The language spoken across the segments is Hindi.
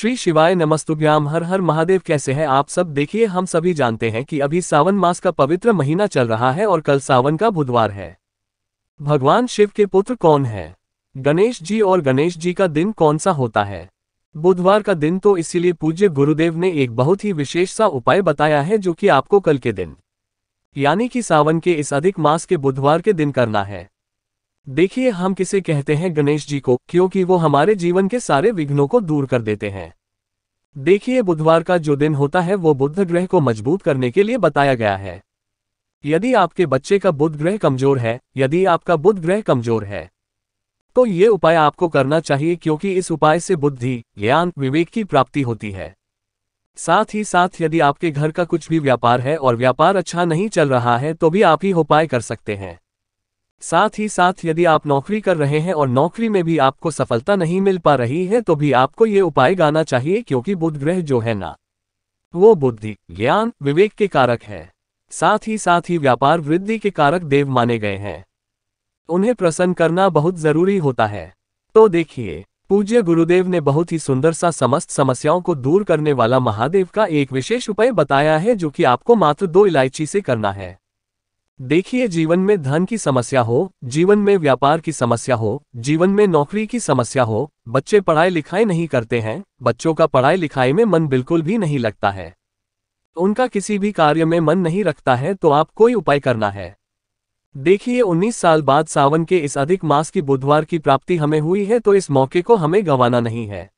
श्री शिवाय नमस्तुभ्याम। हर हर महादेव। कैसे हैं आप सब। देखिए, हम सभी जानते हैं कि अभी सावन मास का पवित्र महीना चल रहा है और कल सावन का बुधवार है। भगवान शिव के पुत्र कौन है? गणेश जी। और गणेश जी का दिन कौन सा होता है? बुधवार का दिन। तो इसीलिए पूज्य गुरुदेव ने एक बहुत ही विशेष सा उपाय बताया है जो कि आपको कल के दिन यानी कि सावन के इस अधिक मास के बुधवार के दिन करना है। देखिए, हम किसे कहते हैं? गणेश जी को, क्योंकि वो हमारे जीवन के सारे विघ्नों को दूर कर देते हैं। देखिए, बुधवार का जो दिन होता है वो बुध ग्रह को मजबूत करने के लिए बताया गया है। यदि आपके बच्चे का बुध ग्रह कमजोर है, यदि आपका बुध ग्रह कमजोर है, तो ये उपाय आपको करना चाहिए, क्योंकि इस उपाय से बुद्धि, ज्ञान, विवेक की प्राप्ति होती है। साथ ही साथ यदि आपके घर का कुछ भी व्यापार है और व्यापार अच्छा नहीं चल रहा है तो भी आप ही उपाय कर सकते हैं। साथ ही साथ यदि आप नौकरी कर रहे हैं और नौकरी में भी आपको सफलता नहीं मिल पा रही है तो भी आपको ये उपाय गाना चाहिए, क्योंकि बुध ग्रह जो है ना, वो बुद्धि, ज्ञान, विवेक के कारक है। साथ ही व्यापार वृद्धि के कारक देव माने गए हैं। उन्हें प्रसन्न करना बहुत जरूरी होता है। तो देखिए, पूज्य गुरुदेव ने बहुत ही सुंदर सा समस्त समस्याओं को दूर करने वाला महादेव का एक विशेष उपाय बताया है, जो कि आपको मात्र 2 इलायची से करना है। देखिए, जीवन में धन की समस्या हो, जीवन में व्यापार की समस्या हो, जीवन में नौकरी की समस्या हो, बच्चे पढ़ाई लिखाई नहीं करते हैं, बच्चों का पढ़ाई लिखाई में मन बिल्कुल भी नहीं लगता है, उनका किसी भी कार्य में मन नहीं रखता है, तो आप कोई उपाय करना है। देखिए, 19 साल बाद सावन के इस अधिक मास की बुधवार की प्राप्ति हमें हुई है, तो इस मौके को हमें गंवाना नहीं है।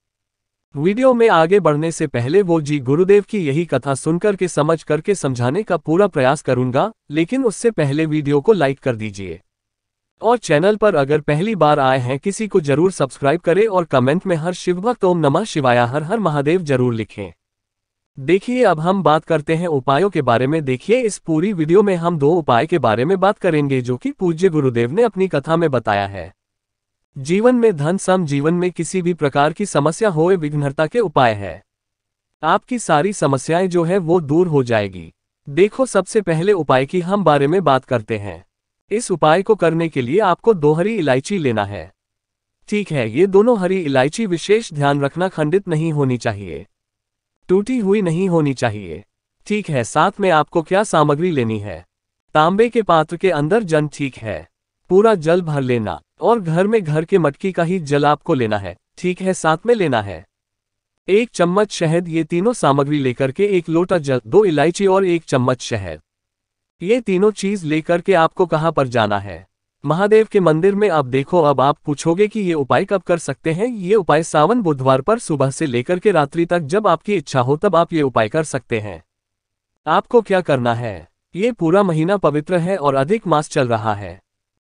वीडियो में आगे बढ़ने से पहले वो जी गुरुदेव की यही कथा सुनकर के समझ करके समझाने का पूरा प्रयास करूंगा, लेकिन उससे पहले वीडियो को लाइक कर दीजिए और चैनल पर अगर पहली बार आए हैं किसी को जरूर सब्सक्राइब करें और कमेंट में हर शिवभक्त ओम नमः शिवाय हर हर महादेव जरूर लिखें। देखिए, अब हम बात करते हैं उपायों के बारे में। देखिए, इस पूरी वीडियो में हम 2 उपाय के बारे में बात करेंगे जो कि पूज्य गुरुदेव ने अपनी कथा में बताया है। जीवन में धन सम, जीवन में किसी भी प्रकार की समस्या होए, विघ्नहर्ता के उपाय है। आपकी सारी समस्याएं जो है वो दूर हो जाएगी। देखो, सबसे पहले उपाय की हम बारे में बात करते हैं। इस उपाय को करने के लिए आपको 2 हरी इलायची लेना है। ठीक है, ये दोनों हरी इलायची विशेष ध्यान रखना, खंडित नहीं होनी चाहिए, टूटी हुई नहीं होनी चाहिए। ठीक है, साथ में आपको क्या सामग्री लेनी है? तांबे के पात्र के अंदर जल, ठीक है, पूरा जल भर लेना, और घर में घर के मटकी का ही जल आपको लेना है। ठीक है, साथ में लेना है 1 चम्मच शहद। ये तीनों सामग्री लेकर के 1 लोटा जल, 2 इलायची और 1 चम्मच शहद, ये तीनों चीज लेकर के आपको कहां पर जाना है? महादेव के मंदिर में। अब देखो, अब आप पूछोगे कि ये उपाय कब कर सकते हैं? ये उपाय सावन बुधवार पर सुबह से लेकर के रात्रि तक, जब आपकी इच्छा हो तब आप ये उपाय कर सकते हैं। आपको क्या करना है? ये पूरा महीना पवित्र है और अधिक मास चल रहा है,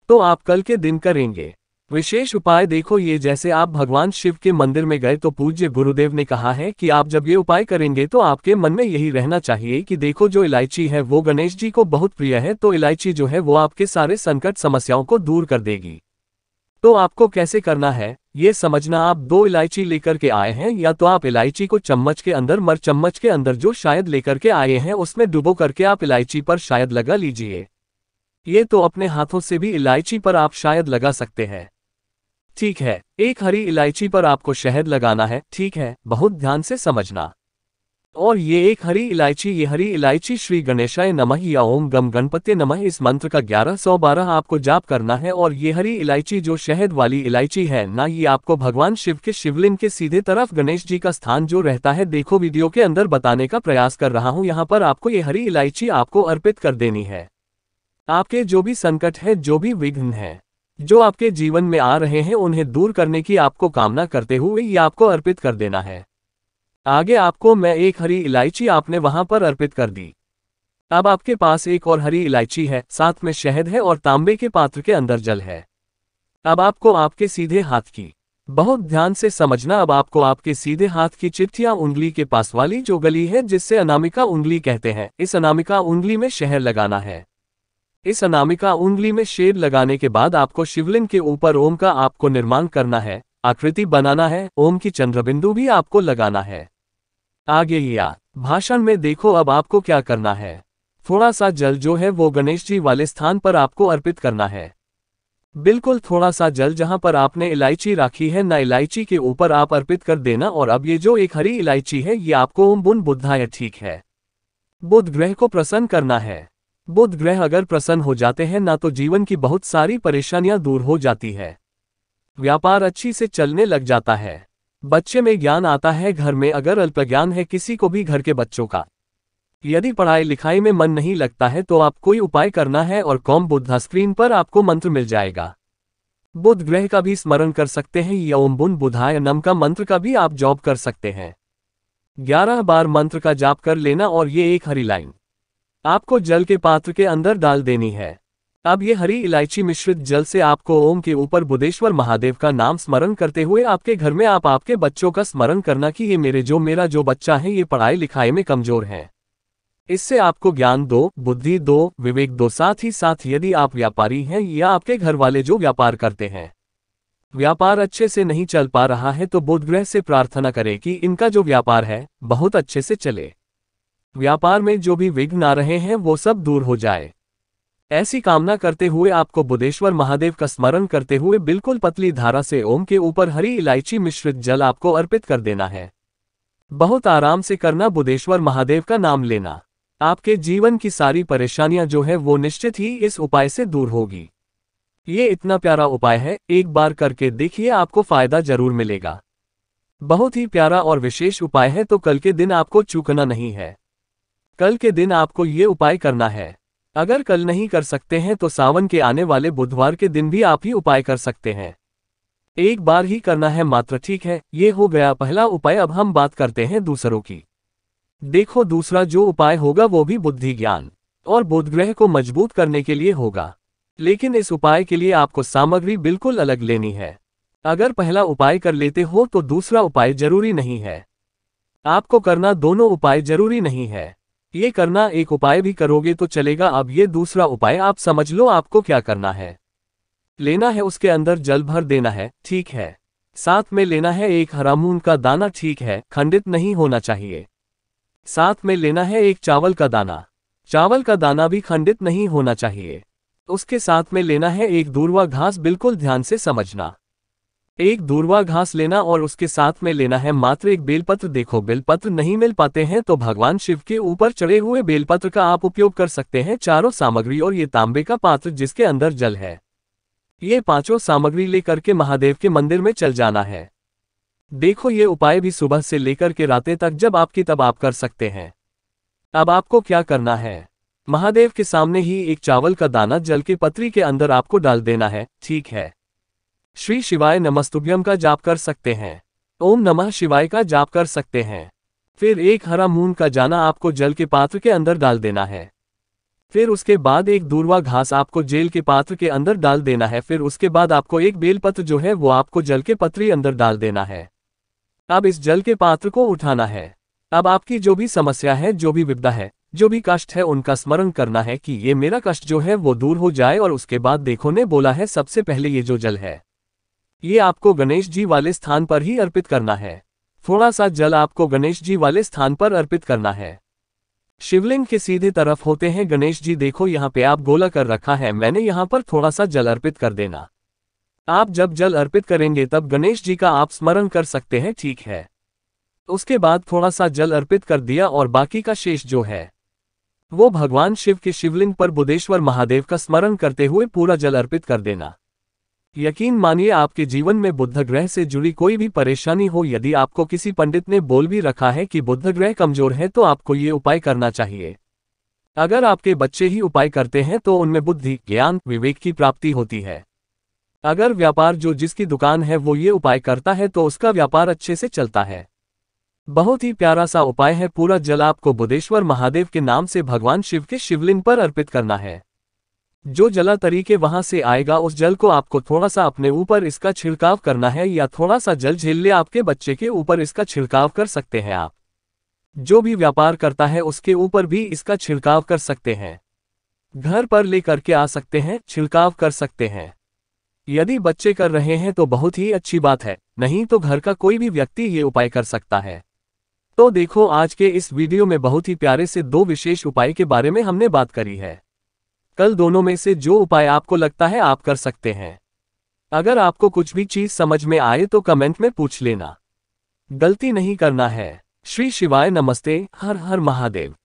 तो आप कल के दिन करेंगे विशेष उपाय। देखो, ये जैसे आप भगवान शिव के मंदिर में गए तो पूज्य गुरुदेव ने कहा है कि आप जब ये उपाय करेंगे तो आपके मन में यही रहना चाहिए कि देखो, जो इलायची है वो गणेश जी को बहुत प्रिय है, तो इलायची जो है वो आपके सारे संकट समस्याओं को दूर कर देगी। तो आपको कैसे करना है ये समझना। आप 2 इलायची लेकर के आए हैं, या तो आप इलायची को चम्मच के अंदर, मर चम्मच के अंदर जो शायद लेकर के आए हैं उसमें डुबो करके आप इलायची पर शायद लगा लीजिए। ये तो अपने हाथों से भी इलायची पर आप शायद लगा सकते हैं। ठीक है, 1 हरी इलायची पर आपको शहद लगाना है। ठीक है, बहुत ध्यान से समझना। और ये 1 हरी इलायची, ये हरी इलायची श्री गणेशाय नमः या ओम गम गणपते नमः, इस मंत्र का 1112 आपको जाप करना है। और ये हरी इलायची जो शहद वाली इलायची है ना, ये आपको भगवान शिव के शिवलिंग के सीधे तरफ गणेश जी का स्थान जो रहता है, देखो वीडियो के अंदर बताने का प्रयास कर रहा हूं, यहाँ पर आपको ये हरी इलायची आपको अर्पित कर देनी है। आपके जो भी संकट है, जो भी विघ्न है, जो आपके जीवन में आ रहे हैं, उन्हें दूर करने की आपको कामना करते हुए ये आपको अर्पित कर देना है। आगे आपको मैं 1 हरी इलायची आपने वहां पर अर्पित कर दी। अब आपके पास 1 और हरी इलायची है, साथ में शहद है और तांबे के पात्र के अंदर जल है। अब आपको आपके सीधे हाथ की, बहुत ध्यान से समझना, अब आपको आपके सीधे हाथ की चिट्ठियां उंगली के पास वाली जो गली है जिससे अनामिका उंगली कहते हैं, इस अनामिका उंगली में शहद लगाना है। इस अनामिका उंगली में शेर लगाने के बाद आपको शिवलिंग के ऊपर ओम का आपको निर्माण करना है, आकृति बनाना है, ओम की चंद्रबिंदु भी आपको लगाना है। आगे या भाषण में देखो, अब आपको क्या करना है? थोड़ा सा जल जो है वो गणेश जी वाले स्थान पर आपको अर्पित करना है। बिल्कुल थोड़ा सा जल जहां पर आपने इलायची रखी है ना इलायची के ऊपर आप अर्पित कर देना। और अब ये जो एक हरी इलायची है ये आपको ओम बुन बुधाय ठीक है। बुध ग्रह को प्रसन्न करना है। बुध ग्रह अगर प्रसन्न हो जाते हैं ना तो जीवन की बहुत सारी परेशानियां दूर हो जाती है। व्यापार अच्छी से चलने लग जाता है। बच्चे में ज्ञान आता है। घर में अगर अल्पज्ञान है किसी को भी घर के बच्चों का, यदि पढ़ाई लिखाई में मन नहीं लगता है तो आप कोई उपाय करना है और कौम बुद्धा स्क्रीन पर आपको मंत्र मिल जाएगा। बुध ग्रह का भी स्मरण कर सकते हैं या ओम बुन बुधाय नम का मंत्र का भी आप जॉब कर सकते हैं। 11 बार मंत्र का जाप कर लेना और ये एक हरी लाइन आपको जल के पात्र के अंदर डाल देनी है। अब ये हरी इलायची मिश्रित जल से आपको ओम के ऊपर बुधेश्वर महादेव का नाम स्मरण करते हुए आपके घर में आप आपके बच्चों का स्मरण करना कि ये मेरा जो बच्चा है ये पढ़ाई लिखाई में कमजोर है, इससे आपको ज्ञान दो, बुद्धि दो, विवेक दो। साथ ही साथ यदि आप व्यापारी हैं या आपके घर वाले जो व्यापार करते हैं, व्यापार अच्छे से नहीं चल पा रहा है तो बुध ग्रह से प्रार्थना करें कि इनका जो व्यापार है बहुत अच्छे से चले। व्यापार में जो भी विघ्न आ रहे हैं वो सब दूर हो जाए। ऐसी कामना करते हुए आपको बुधेश्वर महादेव का स्मरण करते हुए बिल्कुल पतली धारा से ओम के ऊपर हरी इलायची मिश्रित जल आपको अर्पित कर देना है। बहुत आराम से करना, बुधेश्वर महादेव का नाम लेना। आपके जीवन की सारी परेशानियां जो है वो निश्चित ही इस उपाय से दूर होगी। ये इतना प्यारा उपाय है, एक बार करके देखिए, आपको फायदा जरूर मिलेगा। बहुत ही प्यारा और विशेष उपाय है तो कल के दिन आपको चूकना नहीं है। कल के दिन आपको ये उपाय करना है। अगर कल नहीं कर सकते हैं तो सावन के आने वाले बुधवार के दिन भी आप ही उपाय कर सकते हैं। एक बार ही करना है मात्र, ठीक है। ये हो गया पहला उपाय। अब हम बात करते हैं दूसरों की। देखो, दूसरा जो उपाय होगा वो भी बुद्धि ज्ञान और बुध ग्रह को मजबूत करने के लिए होगा, लेकिन इस उपाय के लिए आपको सामग्री बिल्कुल अलग लेनी है। अगर पहला उपाय कर लेते हो तो दूसरा उपाय जरूरी नहीं है। आपको करना दोनों उपाय जरूरी नहीं है। ये करना एक उपाय भी करोगे तो चलेगा। अब ये दूसरा उपाय आप समझ लो आपको क्या करना है। लेना है उसके अंदर जल भर देना है, ठीक है। साथ में लेना है एक हरा मूंग का दाना, ठीक है, खंडित नहीं होना चाहिए। साथ में लेना है एक चावल का दाना, चावल का दाना भी खंडित नहीं होना चाहिए। उसके साथ में लेना है एक दूर्वा घास, बिल्कुल ध्यान से समझना। एक दूर्वा घास लेना और उसके साथ में लेना है मात्र एक बेलपत्र। देखो, बेलपत्र नहीं मिल पाते हैं तो भगवान शिव के ऊपर चढ़े हुए बेलपत्र का आप उपयोग कर सकते हैं। चारों सामग्री और ये तांबे का पात्र जिसके अंदर जल है, ये पांचों सामग्री लेकर के महादेव के मंदिर में चल जाना है। देखो, ये उपाय भी सुबह से लेकर के रातें तक जब आपकी तब आप कर सकते हैं। अब आपको क्या करना है, महादेव के सामने ही एक चावल का दाना जल के पत्री के अंदर आपको डाल देना है, ठीक है। श्री शिवाय नमस्तुभ्यम का जाप कर सकते हैं, ओम नमः शिवाय का जाप कर सकते हैं। फिर एक हरा मूंग का दाना आपको जल के पात्र के अंदर डाल देना है। फिर उसके बाद एक दूर्वा घास आपको जेल के पात्र के अंदर डाल देना है। फिर उसके बाद आपको एक बेलपत्र जो है वो आपको जल के पत्री अंदर डाल देना है। अब इस जल के पात्र को उठाना है। अब आपकी जो भी समस्या है, जो भी विपदा है, जो भी कष्ट है, उनका स्मरण करना है कि ये मेरा कष्ट जो है वो दूर हो जाए। और उसके बाद देखो ने बोला है सबसे पहले ये जो जल है ये आपको गणेश जी वाले स्थान पर ही अर्पित करना है। थोड़ा सा जल आपको गणेश जी वाले स्थान पर अर्पित करना है। शिवलिंग के सीधे तरफ होते हैं गणेश जी। देखो यहाँ पे आप गोला कर रखा है, मैंने यहाँ पर थोड़ा सा जल अर्पित कर देना। आप जब जल अर्पित करेंगे तब गणेश जी का आप स्मरण कर सकते हैं, ठीक है। उसके बाद थोड़ा सा जल अर्पित कर दिया और बाकी का शेष जो है वो भगवान शिव के शिवलिंग पर बुधेश्वर महादेव का स्मरण करते हुए पूरा जल अर्पित कर देना। यकीन मानिए, आपके जीवन में बुध ग्रह से जुड़ी कोई भी परेशानी हो, यदि आपको किसी पंडित ने बोल भी रखा है कि बुध ग्रह कमजोर है तो आपको ये उपाय करना चाहिए। अगर आपके बच्चे ही उपाय करते हैं तो उनमें बुद्धि, ज्ञान, विवेक की प्राप्ति होती है। अगर व्यापार जो जिसकी दुकान है वो ये उपाय करता है तो उसका व्यापार अच्छे से चलता है। बहुत ही प्यारा सा उपाय है। पूरा जल आपको बुधेश्वर महादेव के नाम से भगवान शिव के शिवलिंग पर अर्पित करना है। जो जला तरीके वहां से आएगा उस जल को आपको थोड़ा सा अपने ऊपर इसका छिड़काव करना है, या थोड़ा सा जल झेल ले आपके बच्चे के ऊपर इसका छिड़काव कर सकते हैं। आप जो भी व्यापार करता है उसके ऊपर भी इसका छिड़काव कर सकते हैं। घर पर ले करके आ सकते हैं, छिड़काव कर सकते हैं। यदि बच्चे कर रहे हैं तो बहुत ही अच्छी बात है, नहीं तो घर का कोई भी व्यक्ति ये उपाय कर सकता है। तो देखो, आज के इस वीडियो में बहुत ही प्यारे से 2 विशेष उपाय के बारे में हमने बात करी है। कल दोनों में से जो उपाय आपको लगता है आप कर सकते हैं। अगर आपको कुछ भी चीज समझ में आए तो कमेंट में पूछ लेना। गलती नहीं करना है। श्री शिवाय नमस्ते, हर हर महादेव।